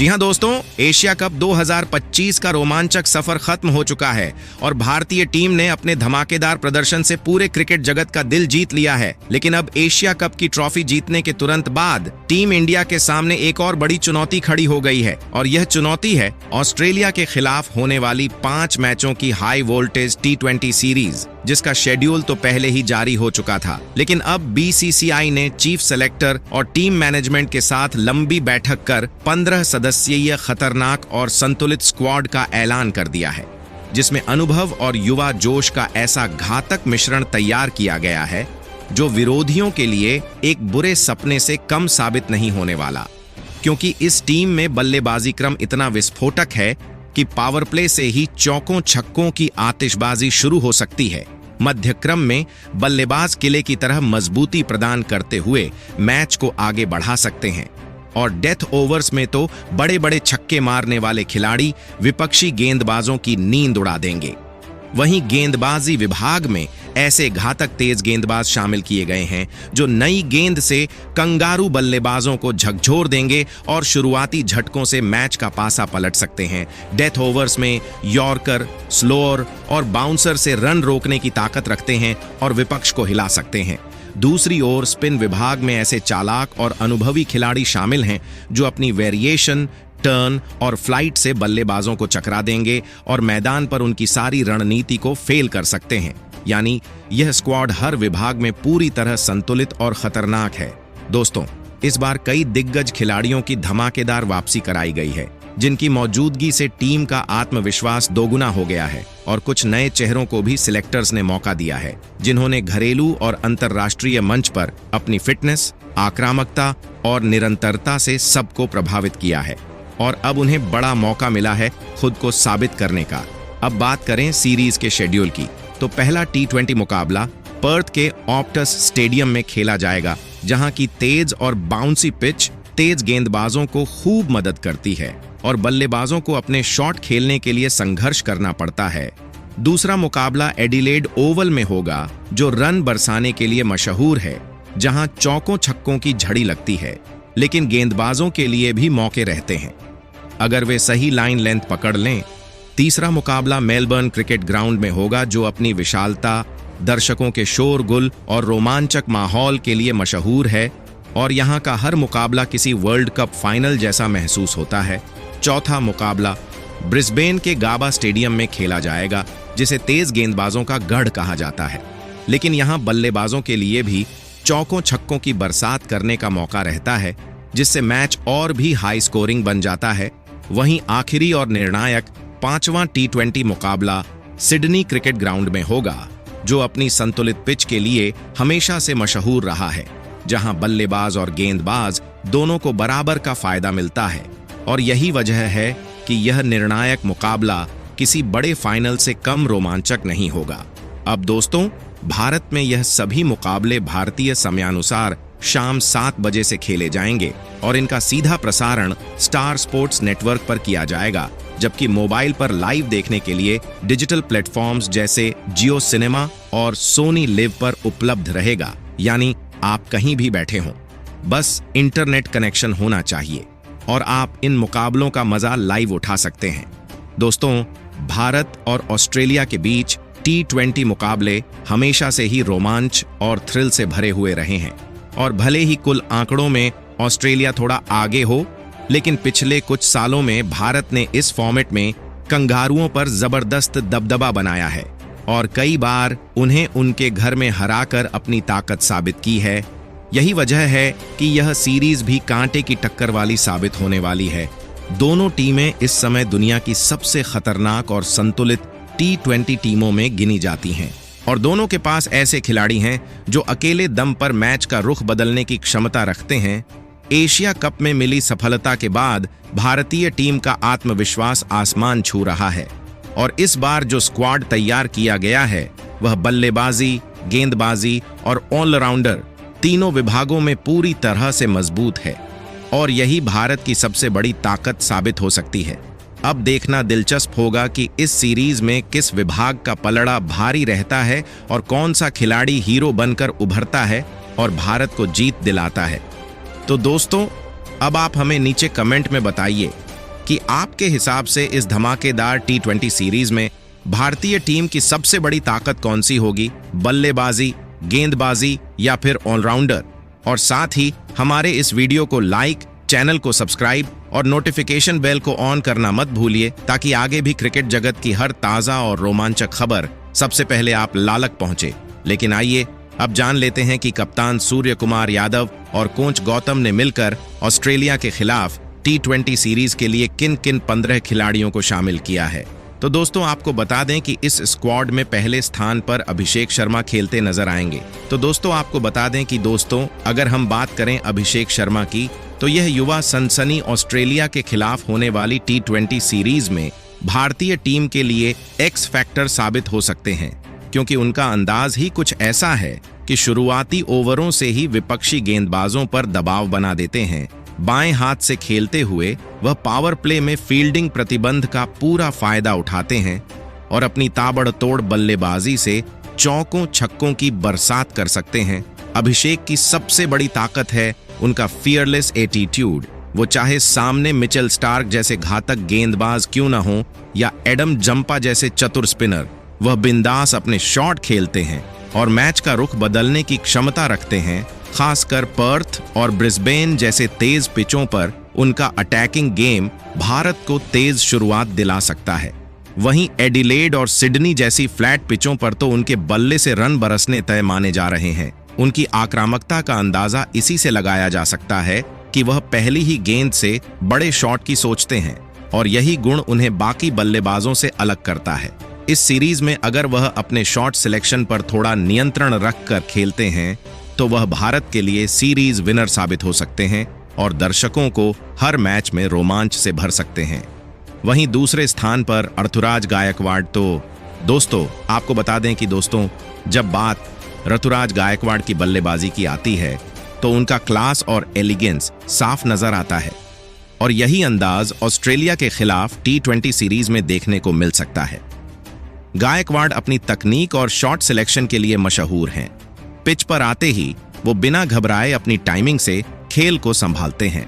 जी हां दोस्तों, Asia cup 2025 का रोमांचक सफर खत्म हो चुका है और भारतीय टीम ने अपने धमाकेदार प्रदर्शन से पूरे क्रिकेट जगत का दिल जीत लिया है। लेकिन अब एशिया कप की ट्रॉफी जीतने के तुरंत बाद टीम इंडिया के सामने एक और बड़ी चुनौती खड़ी हो गई है और यह चुनौती है ऑस्ट्रेलिया के खिलाफ होने वाली 5 मैचों की हाई वोल्टेज T20 सीरीज, जिसका शेड्यूल तो पहले ही जारी हो चुका था। लेकिन अब BCCI ने चीफ सेलेक्टर और टीम मैनेजमेंट के साथ लंबी बैठक कर 15 सदस्यीय खतरनाक और संतुलित स्क्वाड का ऐलान कर दिया है, जिसमें अनुभव और युवा जोश का ऐसा घातक मिश्रण तैयार किया गया है जो विरोधियों के लिए एक बुरे सपने से कम साबित नहीं होने वाला, क्योंकि इस टीम में बल्लेबाजी क्रम इतना विस्फोटक है कि पावर प्ले से ही चौकों छक्कों की आतिशबाजी शुरू हो सकती है। मध्य क्रम में बल्लेबाज किले की तरह मजबूती प्रदान करते हुए मैच को आगे बढ़ा सकते हैं और डेथ ओवर्स में तो बड़े बड़े छक्के मारने वाले खिलाड़ी विपक्षी गेंदबाजों की नींद उड़ा देंगे। वहीं गेंदबाजी विभाग में ऐसे घातक तेज गेंदबाज शामिल किए गए हैं जो नई गेंद से कंगारू बल्लेबाजों को झकझोर देंगे और शुरुआती झटकों से मैच का पासा पलट सकते हैं। डेथ ओवर्स में यॉर्कर, स्लोअर और बाउंसर से रन रोकने की ताकत रखते हैं और विपक्ष को हिला सकते हैं। दूसरी ओर स्पिन विभाग में ऐसे चालाक और अनुभवी खिलाड़ी शामिल हैं जो अपनी वेरिएशन, टर्न और फ्लाइट से बल्लेबाजों को चकरा देंगे और मैदान पर उनकी सारी रणनीति को फेल कर सकते हैं। यानी यह स्क्वाड हर विभाग में पूरी तरह संतुलित और खतरनाक है। दोस्तों, इस बार कई दिग्गज खिलाड़ियों की धमाकेदार वापसी कराई गई है, जिनकी मौजूदगी से टीम का आत्मविश्वास दोगुना हो गया है और कुछ नए चेहरों को भी सिलेक्टर्स ने मौका दिया है, जिन्होंने घरेलू और अंतर्राष्ट्रीय मंच पर अपनी फिटनेस, आक्रामकता और निरंतरता से सबको प्रभावित किया है और अब उन्हें बड़ा मौका मिला है खुद को साबित करने का। अब बात करें सीरीज के शेड्यूल की, तो पहला T20 मुकाबला पर्थ के ऑप्टस स्टेडियम में खेला जाएगा, जहां की तेज और बाउंसी पिच तेज गेंदबाजों को खूब मदद करती है और बल्लेबाजों को अपने शॉट खेलने के लिए संघर्ष करना पड़ता है। दूसरा मुकाबला एडिलेड ओवल में होगा, जो रन बरसाने के लिए मशहूर है, जहां चौकों छक्कों की झड़ी लगती है, लेकिन गेंदबाजों के लिए भी मौके रहते हैं अगर वे सही लाइन लेंथ पकड़ लें। तीसरा मुकाबला मेलबर्न क्रिकेट ग्राउंड में होगा, जो अपनी विशालता, दर्शकों के शोरगुल और रोमांचक माहौल के लिए मशहूर है और यहां का हर मुकाबला किसी वर्ल्ड कप फाइनल जैसा महसूस होता है। चौथा मुकाबला ब्रिस्बेन के गाबा स्टेडियम में खेला जाएगा, जिसे तेज गेंदबाजों का गढ़ कहा जाता है, लेकिन यहां बल्लेबाजों के लिए भी चौकों छक्कों की बरसात करने का मौका रहता है, जिससे मैच और भी हाई स्कोरिंग बन जाता है। वहीं आखिरी और निर्णायक 5वां T20 मुकाबला सिडनी क्रिकेट ग्राउंड में होगा, जो अपनी संतुलित पिच के लिए हमेशा से मशहूर रहा है, जहां बल्लेबाज और गेंदबाज दोनों को बराबर का फायदा मिलता है और यही वजह है कि यह निर्णायक मुकाबला किसी बड़े फाइनल से कम रोमांचक नहीं होगा। अब दोस्तों, भारत में यह सभी मुकाबले भारतीय समयानुसार शाम 7 बजे से खेले जाएंगे और इनका सीधा प्रसारण स्टार स्पोर्ट्स नेटवर्क पर किया जाएगा, जबकि मोबाइल पर लाइव देखने के लिए डिजिटल प्लेटफॉर्म्स जैसे जियो सिनेमा और सोनी लिव पर उपलब्ध रहेगा। यानी आप कहीं भी बैठे हों, बस इंटरनेट कनेक्शन होना चाहिए और आप इन मुकाबलों का मजा लाइव उठा सकते हैं। दोस्तों, भारत और ऑस्ट्रेलिया के बीच T20 मुकाबले हमेशा से ही रोमांच और थ्रिल से भरे हुए रहे हैं और भले ही कुल आंकड़ों में ऑस्ट्रेलिया थोड़ा आगे हो, लेकिन पिछले कुछ सालों में भारत ने इस फॉर्मेट में कंगारुओं पर जबरदस्त दबदबा बनाया है और कई बार उन्हें उनके घर में हराकर अपनी ताकत साबित की है। यही वजह है कि यह सीरीज भी कांटे की टक्कर वाली साबित होने वाली है। दोनों टीमें इस समय दुनिया की सबसे खतरनाक और संतुलित T20 टीमों में गिनी जाती हैं और दोनों के पास ऐसे खिलाड़ी हैं जो अकेले दम पर मैच का रुख बदलने की क्षमता रखते हैं। एशिया कप में मिली सफलता के बाद भारतीय टीम का आत्मविश्वास आसमान छू रहा है और इस बार जो स्क्वाड तैयार किया गया है वह बल्लेबाजी, गेंदबाजी और ऑलराउंडर तीनों विभागों में पूरी तरह से मजबूत है और यही भारत की सबसे बड़ी ताकत साबित हो सकती है। अब देखना दिलचस्प होगा कि इस सीरीज में किस विभाग का पलड़ा भारी रहता है और कौन सा खिलाड़ी हीरो बनकर उभरता है और भारत को जीत दिलाता है। तो दोस्तों, अब आप हमें नीचे कमेंट में बताइए कि आपके हिसाब से इस धमाकेदार टी20 सीरीज में भारतीय टीम की सबसे बड़ी ताकत कौन सी होगी, बल्लेबाजी, गेंदबाजी या फिर ऑलराउंडर। और साथ ही हमारे इस वीडियो को लाइक, चैनल को सब्सक्राइब और नोटिफिकेशन बेल को ऑन करना मत भूलिए, ताकि आगे भी क्रिकेट जगत की हर ताज़ा और रोमांचक खबर सबसे पहले आप लालक पहुंचे। लेकिन आइए अब जान लेते हैं कि कप्तान सूर्य कुमार यादव और कोच गौतम ने मिलकर ऑस्ट्रेलिया के खिलाफ टी20 सीरीज के लिए किन किन 15 खिलाड़ियों को शामिल किया है। तो दोस्तों आपको बता दें कि इस स्क्वाड में पहले स्थान पर अभिषेक शर्मा खेलते नजर आएंगे। तो दोस्तों आपको बता दें कि दोस्तों अगर हम बात करें अभिषेक शर्मा की, तो यह युवा सनसनी ऑस्ट्रेलिया के खिलाफ होने वाली टी20 सीरीज में भारतीय टीम के लिए एक्स फैक्टर साबित हो सकते हैं, क्योंकि उनका अंदाज ही कुछ ऐसा है कि शुरुआती ओवरों से ही विपक्षी गेंदबाजों पर दबाव बना देते हैं। बाएं हाथ से खेलते हुए वह पावर प्ले में फील्डिंग प्रतिबंध का पूरा फायदा उठाते हैं और अपनी ताबड़तोड़ बल्लेबाजी से चौकों छक्कों की बरसात कर सकते हैं। अभिषेक की सबसे बड़ी ताकत है उनका फियरलेस एटीट्यूड। वो चाहे सामने मिचेल स्टार्क जैसे घातक गेंदबाज क्यों न हो या एडम जंपा जैसे चतुर स्पिनर, वह बिंदास अपने शॉट खेलते हैं और मैच का रुख बदलने की क्षमता रखते हैं। खासकर पर्थ और ब्रिस्बेन जैसे तेज पिचों पर उनका अटैकिंग गेम भारत को तेज शुरुआत दिला सकता है। वहीं एडिलेड और सिडनी जैसी फ्लैट पिचों पर तो उनके बल्ले से रन बरसने तय माने जा रहे हैं। उनकी आक्रामकता का अंदाजा इसी से लगाया जा सकता है कि वह पहली ही गेंद से बड़े शॉट की सोचते हैं और यही गुण उन्हें बाकी बल्लेबाजों से अलग करता है। इस सीरीज में अगर वह अपने शॉट सिलेक्शन पर थोड़ा नियंत्रण रखकर खेलते हैं तो वह भारत के लिए सीरीज विनर साबित हो सकते हैं और दर्शकों को हर मैच में रोमांच से भर सकते हैं। वहीं दूसरे स्थान पर ऋतुराज गायकवाड़। तो दोस्तों आपको बता दें कि दोस्तों जब बात ऋतुराज गायकवाड़ की बल्लेबाजी की आती है तो उनका क्लास और एलिगेंस साफ नजर आता है और यही अंदाज ऑस्ट्रेलिया के खिलाफ टी20 सीरीज में देखने को मिल सकता है। गायकवाड़ अपनी तकनीक और शॉट सिलेक्शन के लिए मशहूर हैं। पिच पर आते ही वो बिना घबराए अपनी टाइमिंग से खेल को संभालते हैं।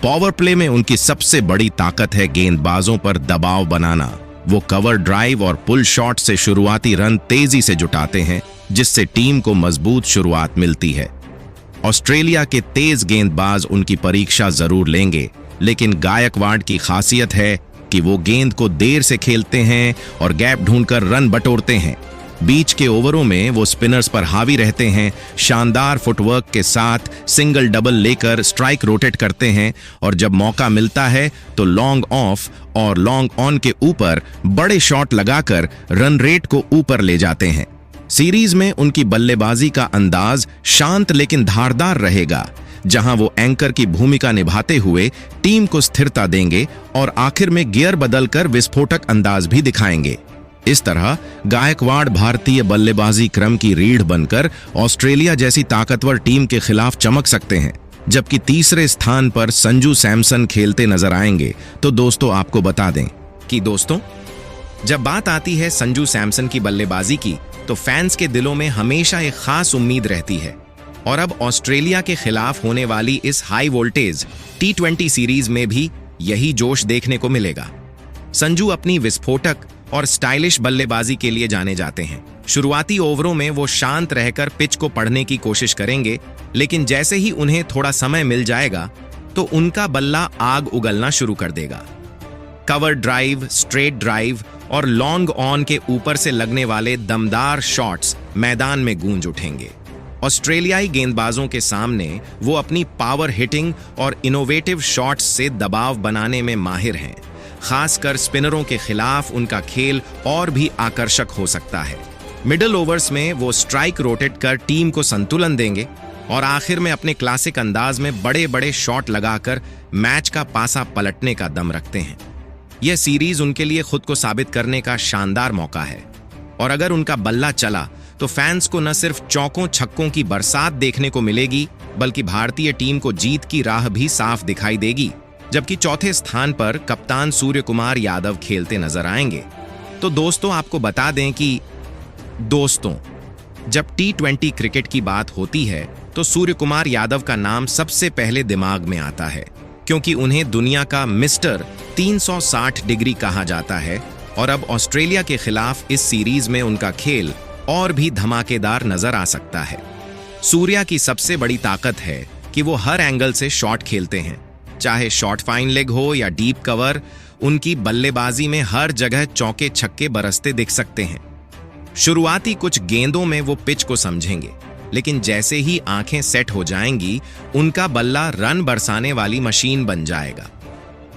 पावर प्ले में उनकी सबसे बड़ी ताकत है गेंदबाजों पर दबाव बनाना। वो कवर ड्राइव और पुल शॉट से शुरुआती रन तेजी से जुटाते हैं, जिससे टीम को मजबूत शुरुआत मिलती है। ऑस्ट्रेलिया के तेज गेंदबाज उनकी परीक्षा जरूर लेंगे, लेकिन गायकवाड़ की खासियत है कि वो गेंद को देर से खेलते हैं और गैप ढूंढकर रन बटोरते हैं। बीच के ओवरों में वो स्पिनर्स पर हावी रहते हैं, शानदार फुटवर्क के साथ सिंगल डबल लेकर स्ट्राइक रोटेट करते हैं और जब मौका मिलता है तो लॉन्ग ऑफ और लॉन्ग ऑन के ऊपर बड़े शॉट लगाकर रन रेट को ऊपर ले जाते हैं। सीरीज में उनकी बल्लेबाजी का अंदाज शांत लेकिन धारदार रहेगा, जहां वो एंकर की भूमिका निभाते हुए टीम को स्थिरता देंगे और आखिर में गियर बदलकर विस्फोटक अंदाज भी दिखाएंगे। इस तरह गायकवाड़ भारतीय बल्लेबाजी क्रम की रीढ़ बनकर ऑस्ट्रेलिया जैसी ताकतवर टीम के खिलाफ चमक सकते हैं। जबकि तीसरे स्थान पर संजू सैमसन खेलते नजर आएंगे। तो दोस्तों आपको बता दें कि दोस्तों जब बात आती है संजू सैमसन की बल्लेबाजी की, तो फैंस के दिलों में हमेशा एक खास उम्मीद रहती है और अब ऑस्ट्रेलिया के खिलाफ होने वाली इस हाई वोल्टेज टी20 सीरीज में भी यही जोश देखने को मिलेगा। संजू अपनी विस्फोटक और स्टाइलिश बल्लेबाजी के लिए जाने जाते हैं। शुरुआती ओवरों में वो शांत रहकर पिच को पढ़ने की कोशिश करेंगे, लेकिन जैसे ही उन्हें थोड़ा समय मिल जाएगा तो उनका बल्ला आग उगलना शुरू कर देगा। कवर ड्राइव, स्ट्रेट ड्राइव और लॉन्ग ऑन के ऊपर से लगने वाले दमदार शॉट्स मैदान में गूंज उठेंगे। ऑस्ट्रेलियाई गेंदबाजों के सामने वो अपनी पावर हिटिंग और इनोवेटिव शॉट्स से दबाव बनाने में माहिर हैं। खासकर स्पिनरों के खिलाफ उनका खेल और भी आकर्षक हो सकता है। मिडिल ओवर्स में वो स्ट्राइक रोटेट कर टीम को संतुलन देंगे और आखिर में अपने क्लासिक अंदाज में बड़े बड़े शॉट लगाकर मैच का पासा पलटने का दम रखते हैं। यह सीरीज उनके लिए खुद को साबित करने का शानदार मौका है और अगर उनका बल्ला चला तो फैंस को न सिर्फ चौकों छक्कों की बरसात देखने को मिलेगी, बल्कि भारतीय टीम को जीत की राह भी साफ दिखाई देगी। जबकि चौथे स्थान पर कप्तान सूर्य कुमार यादव खेलते नजर आएंगे। तो दोस्तों आपको बता दें कि दोस्तों जब टी20 क्रिकेट की बात होती है तो सूर्य कुमार यादव का नाम सबसे पहले दिमाग में आता है। क्योंकि उन्हें दुनिया का मिस्टर 360 डिग्री कहा जाता है और अब ऑस्ट्रेलिया के खिलाफ इस सीरीज में उनका खेल और भी धमाकेदार नजर आ सकता है। सूर्या की सबसे बड़ी ताकत है कि वो हर एंगल से शॉट खेलते हैं, चाहे शॉर्ट फाइन लेग हो या डीप कवर। उनकी बल्लेबाजी में हर जगह चौके छक्के बरसते दिख सकते हैं। शुरुआती कुछ गेंदों में वो पिच को समझेंगे, लेकिन जैसे ही आंखें सेट हो जाएंगी, उनका बल्ला रन बरसाने वाली मशीन बन जाएगा।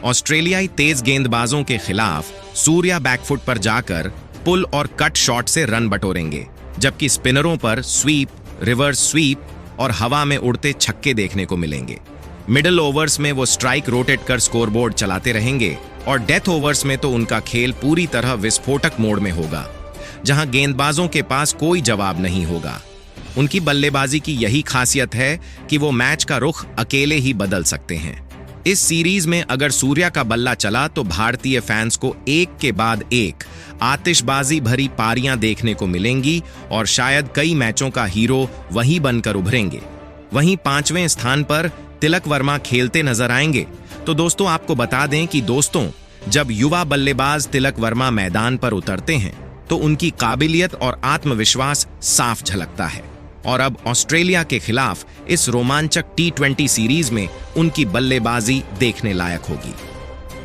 ऑस्ट्रेलियाई तेज गेंदबाजों के खिलाफ सूर्या बैकफुट पर जाकर पुल और कट शॉट से रन बटोरेंगे, जबकि स्पिनरों पर स्वीप, रिवर्स स्वीप और हवा में उड़ते छक्के देखने को मिलेंगे। मिडिल ओवर्स में वो स्ट्राइक रोटेट कर स्कोरबोर्ड चलाते रहेंगे और डेथ ओवर्स में तो उनका खेल पूरी तरह विस्फोटक मोड में होगा, जहां गेंदबाजों के पास कोई जवाब नहीं होगा। उनकी बल्लेबाजी की यही खासियत है कि वो मैच का रुख अकेले ही बदल सकते हैं। इस सीरीज में अगर सूर्या का बल्ला चला तो भारतीय फैंस को एक के बाद एक आतिशबाजी भरी पारियां देखने को मिलेंगी और शायद कई मैचों का हीरो वही बनकर उभरेंगे। वहीं 5वें स्थान पर तिलक वर्मा खेलते नजर आएंगे। तो दोस्तों, आपको बता दें कि जब युवा बल्लेबाज तिलक वर्मा मैदान पर उतरते हैं तो उनकी काबिलियत और आत्मविश्वास साफ झलकता है और अब ऑस्ट्रेलिया के खिलाफ इस रोमांचक T20 सीरीज में उनकी बल्लेबाजी देखने लायक होगी।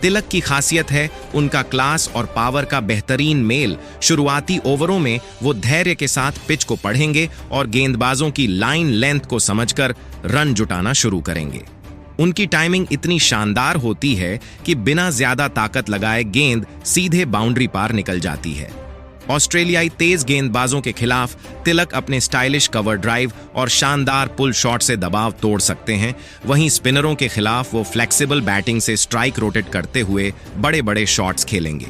तिलक की खासियत है उनका क्लास और पावर का बेहतरीन मेल। शुरुआती ओवरों में वो धैर्य के साथ पिच को पढ़ेंगे और गेंदबाजों की लाइन लेंथ को समझकर रन जुटाना शुरू करेंगे। उनकी टाइमिंग इतनी शानदार होती है कि बिना ज्यादा ताकत लगाए गेंद सीधे बाउंड्री पार निकल जाती है। ऑस्ट्रेलियाई तेज गेंदबाजों के खिलाफ तिलक अपने स्टाइलिश कवर ड्राइव और शानदार पुल शॉट से दबाव तोड़ सकते हैं। वहीं स्पिनरों के खिलाफ वो फ्लेक्सिबल बैटिंग से स्ट्राइक रोटेट करते हुए बड़े बड़े शॉट्स खेलेंगे।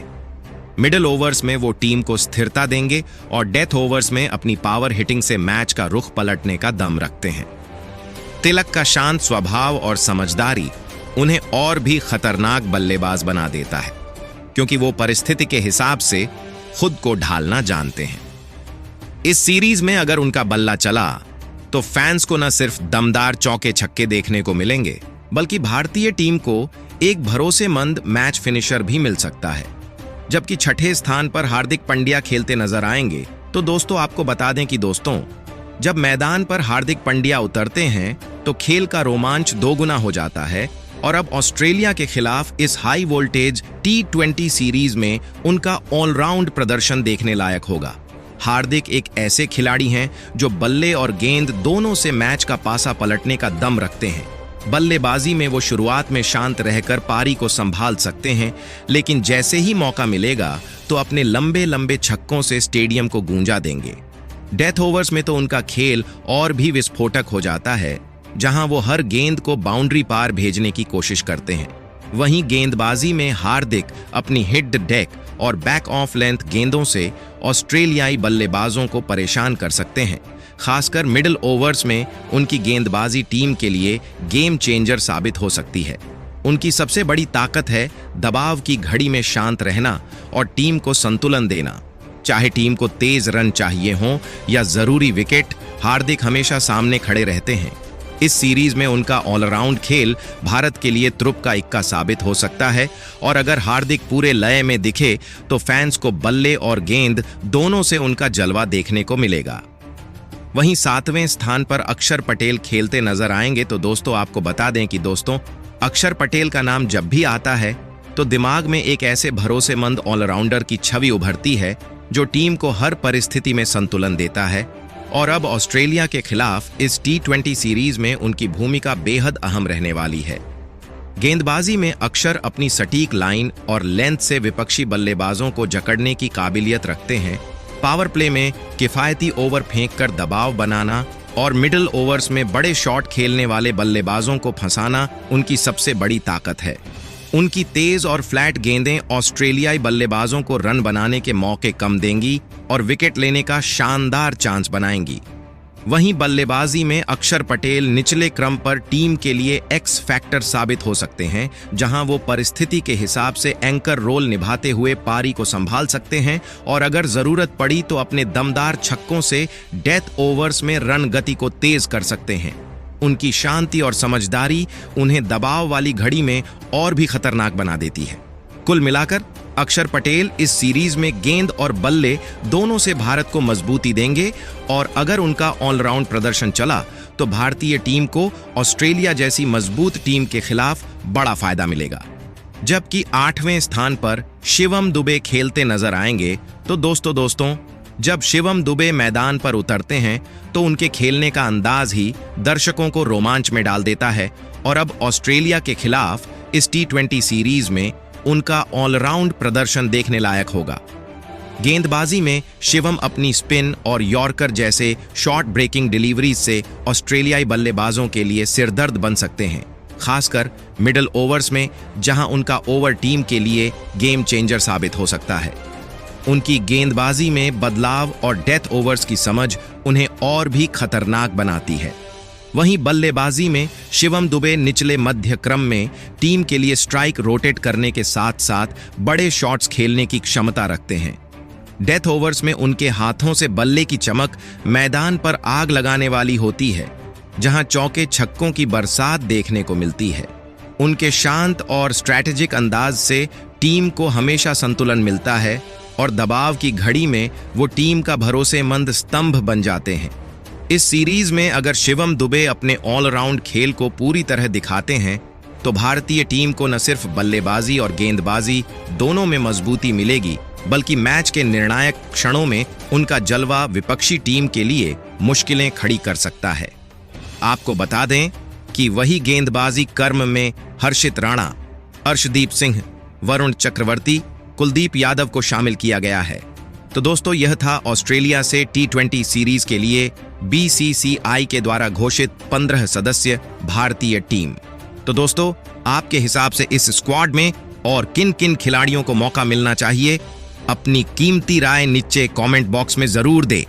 मिडिल ओवर्स में वो टीम को स्थिरता देंगे और डेथ ओवर्स में अपनी पावर हिटिंग से मैच का रुख पलटने का दम रखते हैं। तिलक का शांत स्वभाव और समझदारी उन्हें और भी खतरनाक बल्लेबाज बना देता है, क्योंकि वो परिस्थिति के हिसाब से खुद को ढालना जानते हैं। इस सीरीज में अगर उनका बल्ला चला तो फैंस को न सिर्फ दमदार चौके छक्के देखने को मिलेंगे, बल्कि भारतीय टीम को एक भरोसेमंद मैच फिनिशर भी मिल सकता है। जबकि 6ठे स्थान पर हार्दिक पांड्या खेलते नजर आएंगे। तो दोस्तों, आपको बता दें कि जब मैदान पर हार्दिक पांड्या उतरते हैं तो खेल का रोमांच दोगुना हो जाता है और अब ऑस्ट्रेलिया के खिलाफ इस हाई वोल्टेज T20 सीरीज में उनका ऑलराउंड प्रदर्शन देखने लायक होगा। हार्दिक एक ऐसे खिलाड़ी हैं जो बल्ले और गेंद दोनों से मैच का पासा पलटने का दम रखते हैं। बल्लेबाजी में वो शुरुआत में शांत रहकर पारी को संभाल सकते हैं, लेकिन जैसे ही मौका मिलेगा तो अपने लंबे लंबे छक्कों से स्टेडियम को गूंजा देंगे। डेथ ओवर्स में तो उनका खेल और भी विस्फोटक हो जाता है, जहां वो हर गेंद को बाउंड्री पार भेजने की कोशिश करते हैं। वहीं गेंदबाजी में हार्दिक अपनी हिट डेक और बैक ऑफ लेंथ गेंदों से ऑस्ट्रेलियाई बल्लेबाजों को परेशान कर सकते हैं। खासकर मिडिल ओवर्स में उनकी गेंदबाजी टीम के लिए गेम चेंजर साबित हो सकती है। उनकी सबसे बड़ी ताकत है दबाव की घड़ी में शांत रहना और टीम को संतुलन देना। चाहे टीम को तेज रन चाहिए हों या जरूरी विकेट, हार्दिक हमेशा सामने खड़े रहते हैं। इस सीरीज में उनका ऑलराउंड खेल भारत के लिए तुरुप का इक्का साबित हो सकता है और अगर हार्दिक पूरे लय में दिखे तो फैंस को बल्ले और गेंद दोनों से उनका जलवा देखने को मिलेगा। वहीं 7वें स्थान पर अक्षर पटेल खेलते नजर आएंगे। तो दोस्तों, आपको बता दें कि अक्षर पटेल का नाम जब भी आता है तो दिमाग में एक ऐसे भरोसेमंद ऑलराउंडर की छवि उभरती है जो टीम को हर परिस्थिति में संतुलन देता है। और अब ऑस्ट्रेलिया के खिलाफ इस T20 सीरीज में उनकी भूमिका बेहद अहम रहने वाली है। गेंदबाजी में अक्षर अपनी सटीक लाइन और लेंथ से विपक्षी बल्लेबाजों को जकड़ने की काबिलियत रखते हैं। पावर प्ले में किफायती ओवर फेंककर दबाव बनाना और मिडिल ओवर्स में बड़े शॉट खेलने वाले बल्लेबाजों को फंसाना उनकी सबसे बड़ी ताकत है। उनकी तेज और फ्लैट गेंदें ऑस्ट्रेलियाई बल्लेबाजों को रन बनाने के मौके कम देंगी और विकेट लेने का शानदार चांस बनाएंगी। वहीं बल्लेबाजी में अक्षर पटेल निचले क्रम पर टीम के लिए एक्स फैक्टर साबित हो सकते हैं, जहां वो परिस्थिति के हिसाब से एंकर रोल निभाते हुए पारी को संभाल सकते हैं और अगर जरूरत पड़ी तो अपने दमदार छक्कों से डेथ ओवर्स में रन गति को तेज कर सकते हैं। उनकी शांति और समझदारी उन्हें दबाव वाली घड़ी में और भी खतरनाक बना देती है। कुल मिलाकर अक्षर पटेल इस सीरीज में गेंद और बल्ले दोनों से भारत को मजबूती देंगे और अगर उनका ऑलराउंड प्रदर्शन चला तो भारतीय टीम को ऑस्ट्रेलिया जैसी मजबूत टीम के खिलाफ बड़ा फायदा मिलेगा। जबकि 8वें स्थान पर शिवम दुबे खेलते नजर आएंगे तो दोस्तों जब शिवम दुबे मैदान पर उतरते हैं तो उनके खेलने का अंदाज ही दर्शकों को रोमांच में डाल देता है और अब ऑस्ट्रेलिया के खिलाफ इस T20 सीरीज में उनका ऑलराउंड प्रदर्शन देखने लायक होगा। गेंदबाजी में शिवम अपनी स्पिन और यॉर्कर जैसे शॉर्ट ब्रेकिंग डिलीवरीज से ऑस्ट्रेलियाई बल्लेबाजों के लिए सिरदर्द बन सकते हैं, खासकर मिडिल ओवर्स में जहां उनका ओवर टीम के लिए गेम चेंजर साबित हो सकता है। उनकी गेंदबाजी में बदलाव और डेथ ओवर्स की समझ उन्हें और भी खतरनाक बनाती है। वहीं बल्लेबाजी में शिवम दुबे निचले मध्य क्रम में टीम के लिए स्ट्राइक रोटेट करने के साथ साथ बड़े शॉट्स खेलने की क्षमता रखते हैं। डेथ ओवर्स में उनके हाथों से बल्ले की चमक मैदान पर आग लगाने वाली होती है, जहां चौके छक्कों की बरसात देखने को मिलती है। उनके शांत और स्ट्रैटेजिक अंदाज से टीम को हमेशा संतुलन मिलता है और दबाव की घड़ी में वो टीम का भरोसेमंद स्तंभ बन जाते हैं। इस सीरीज में अगर शिवम दुबे अपने ऑलराउंड खेल को पूरी तरह दिखाते हैं तो भारतीय टीम को न सिर्फ बल्लेबाजी और गेंदबाजी दोनों में मजबूती मिलेगी, बल्कि मैच के निर्णायक क्षणों में उनका जलवा विपक्षी टीम के लिए मुश्किलें खड़ी कर सकता है। आपको बता दें कि वही गेंदबाजी कर्म में हर्षित राणा, अर्शदीप सिंह, वरुण चक्रवर्ती, कुलदीप यादव को शामिल किया गया है। तो दोस्तों यह था ऑस्ट्रेलिया से T20 सीरीज के लिए BCCI के द्वारा घोषित 15 सदस्य भारतीय टीम। तो दोस्तों आपके हिसाब से इस स्क्वाड में और किन किन खिलाड़ियों को मौका मिलना चाहिए, अपनी कीमती राय नीचे कमेंट बॉक्स में जरूर दें।